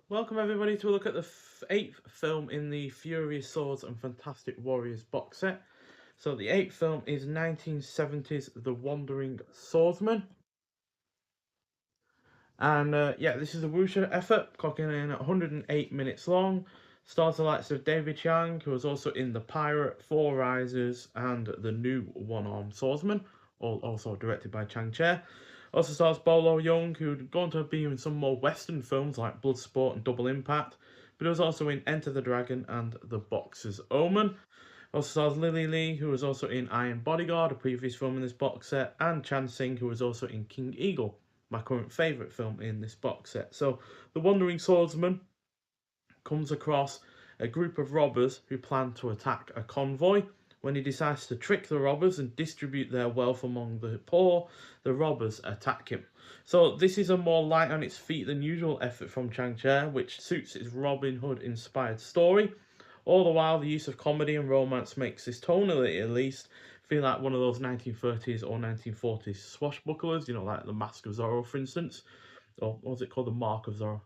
Welcome everybody to a look at the eighth film in the Furious Swords and Fantastic Warriors box set. So the eighth film is 1970's The Wandering Swordsman. And yeah, this is a wuxia effort, clocking in at 108 minutes long. Stars the likes of David Chiang, who was also in The Pirate, Four Risers, and The New One-Armed Swordsman, all also directed by Chang Che. Also stars Bolo Young, who'd gone to be in some more Western films like Bloodsport and Double Impact, but he was also in Enter the Dragon and The Boxer's Omen. Also stars Lily Lee, who was also in Iron Bodyguard, a previous film in this box set, and Chan Singh, who was also in King Eagle, my current favourite film in this box set. So, The Wandering Swordsman comes across a group of robbers who plan to attack a convoy. When he decides to trick the robbers and distribute their wealth among the poor, the robbers attack him. So this is a more light on its feet than usual effort from Chang Che, which suits its Robin Hood inspired story. All the while, the use of comedy and romance makes this tonally, at least, feel like one of those 1930s or 1940s swashbucklers, you know, like The Mask of Zorro, for instance. Or what was it called? The Mark of Zorro.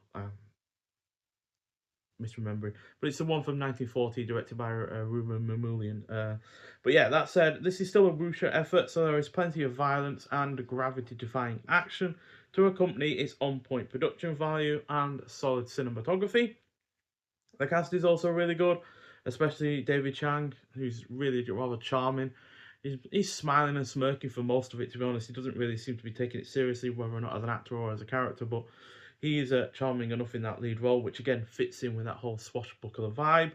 Misremembering, but it's the one from 1940, directed by Ruben Mamoulian. But yeah, that said, this is still a wuxia effort, so there is plenty of violence and gravity-defying action to accompany its on-point production value and solid cinematography. The cast is also really good, especially David Chang, who's really rather charming. He's smiling and smirking for most of it, to be honest. He doesn't really seem to be taking it seriously, whether or not as an actor or as a character, but he is charming enough in that lead role, which again fits in with that whole swashbuckler vibe.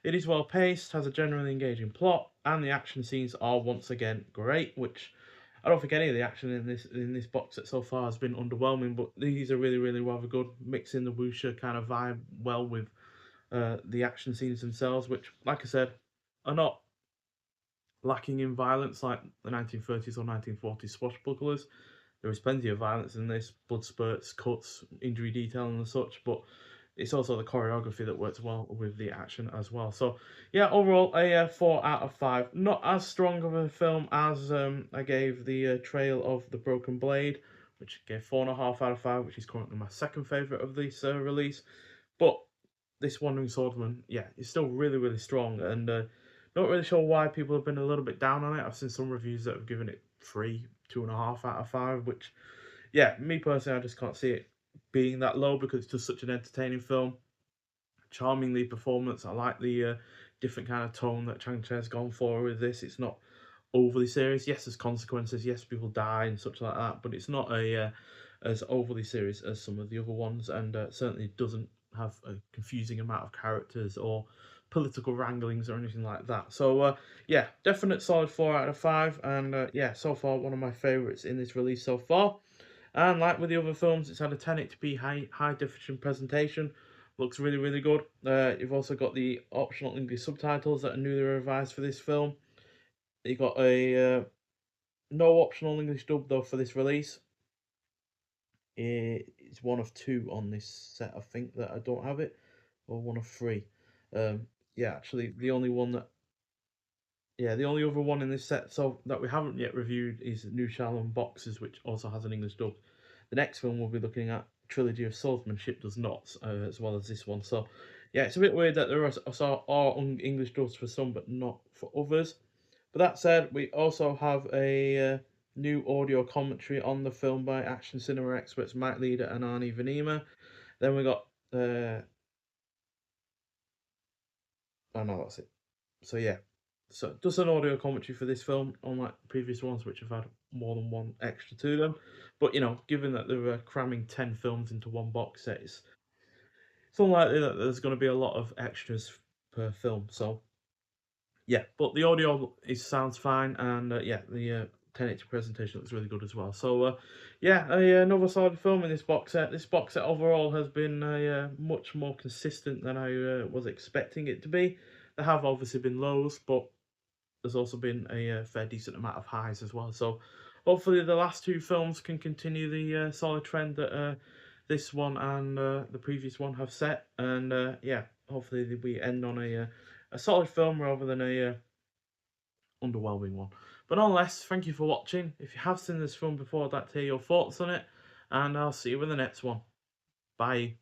It is well paced, has a generally engaging plot, and the action scenes are once again great, which I don't think any of the action in this box set so far has been underwhelming, but these are really rather good, mixing the wuxia kind of vibe well with the action scenes themselves, which, like I said, are not lacking in violence like the 1930s or 1940s swashbucklers. There is plenty of violence in this, blood spurts, cuts, injury detailing and such, but it's also the choreography that works well with the action as well. So yeah, overall a 4 out of 5. Not as strong of a film as I gave the Trail of the Broken Blade, which gave 4.5 out of 5, which is currently my second favourite of this release. But this Wandering Swordsman, yeah, is still really strong, and not really sure why people have been a little bit down on it. I've seen some reviews that have given it 3, 2.5 out of 5, which, yeah, me personally, I just can't see it being that low because it's just such an entertaining film. Charmingly performance. I like the different kind of tone that Chang Che's gone for with this. It's not overly serious. Yes, there's consequences. Yes, people die and such like that, but it's not a as overly serious as some of the other ones, and certainly doesn't have a confusing amount of characters or political wranglings or anything like that. So yeah, definite solid 4 out of 5, and yeah, so far one of my favourites in this release so far. And like with the other films, it's had a 1080p high definition presentation. Looks really good. You've also got the optional English subtitles that are newly revised for this film. You got a no optional English dub though for this release. It's one of two on this set, I think, that I don't have it, or one of three. Yeah, actually, the only one that the only other one in this set so that we haven't yet reviewed is New Shalom Boxes, which also has an English dub. The next film we'll be looking at, Trilogy of Swordsmanship, does not, as well as this one. So, yeah, it's a bit weird that there are English dubs for some, but not for others. But that said, we also have a new audio commentary on the film by action cinema experts Mike Leader and Arnie Venema. Then we got oh no, that's it. So yeah, so just an audio commentary for this film, unlike previous ones which have had more than one extra to them. But you know, given that they're cramming 10 films into one box set, it's unlikely that there's going to be a lot of extras per film. So yeah, but the audio sounds fine, and yeah, the 1080 presentation looks really good as well. So yeah, another solid film in this box set. This box set overall has been much more consistent than I was expecting it to be. There have obviously been lows, but there's also been a fair decent amount of highs as well. So hopefully the last two films can continue the solid trend that this one and the previous one have set, and yeah, hopefully we end on a solid film rather than a underwhelming one. But nonetheless, thank you for watching. If you have seen this film before, I'd like to hear your thoughts on it, and I'll see you in the next one. Bye.